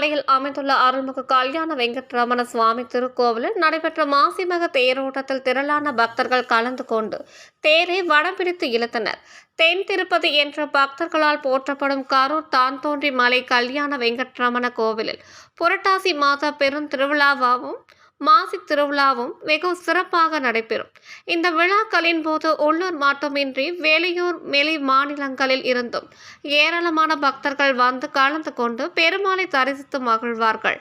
மலையில் அமைந்துள்ள அருள்மிகு கல்யாண வெங்கட்ரமண சுவாமி திருக்கோவிலில் நடைபெற்ற மாசிமக தேரோட்டத்தில் திரளான பக்தர்கள் கலந்து கொண்டு தேரை வடம் பிடித்து இழுத்தனர். தென் திருப்பதி என்ற பக்தர்களால் போற்றப்படும் கரூர் தான்தோன்றி மலை கல்யாண வெங்கட்ரமண கோவிலில் புரட்டாசி மாத பெருந்திருவிழாவும் மாசி திருவிழாவும் வெகு சிறப்பாக நடைபெறும். இந்த விழாக்களின் போது உள்ளூர் மட்டுமின்றி வெளியூர் வெளி மாநிலங்களில் இருந்தும் ஏராளமான பக்தர்கள் வந்து கலந்து கொண்டு பெருமாளை தரிசித்து மகிழ்வார்கள்.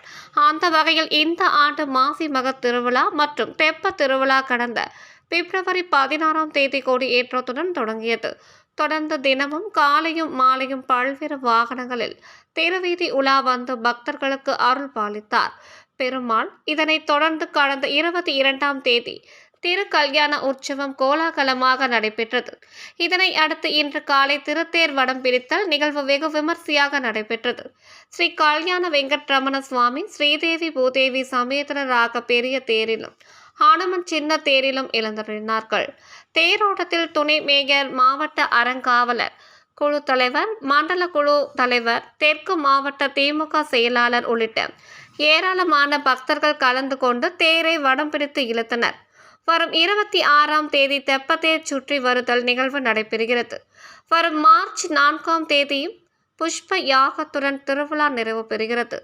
அந்த வகையில் இந்த ஆண்டு மாசி மக திருவிழா மற்றும் தெப்ப திருவிழா கடந்த பிப்ரவரி 16ஆம் தேதி கொடியேற்றத்துடன் தொடங்கியது. தொடர்ந்து தினமும் காலையும் மாலையும் பல்வேறு வாகனங்களில் திருவீதி உலா வந்து பக்தர்களுக்கு அருள் பாலித்தார் பெருமாள். இதனைத் தொடர்ந்து கடந்த 22ஆம் தேதி திரு கல்யாண உற்சவம் கோலாகலமாக நடைபெற்றது. இதனை அடுத்து இன்று காலை திருத்தேர் வடம் பிடித்தல் நிகழ்வு வெகு விமர்சையாக நடைபெற்றது. ஸ்ரீ கல்யாண வெங்கட்ரமண சுவாமி ஸ்ரீதேவி பூதேவி சமேதராக பெரிய தேரிலும் ஹனுமன் சின்ன தேரிலும் எழுந்தருளினார்கள். தேரோட்டத்தில் துணை மேயர், மாவட்ட அறங்காவலர் குழு தலைவர், மண்டல குழு தலைவர், தெற்கு மாவட்ட திமுக செயலாளர் உள்ளிட்ட ஏராளமான பக்தர்கள் கலந்து கொண்டு தேரை வடம் பிடித்து இழுத்தனர். வரும் 26ஆம் தேதி தெப்பத்தேர் சுற்றி வருதல் நிகழ்வு நடைபெறுகிறது. வரும் மார்ச் 4ஆம் தேதியும் புஷ்ப யாகத்துடன் திருவிழா நிறைவு பெறுகிறது.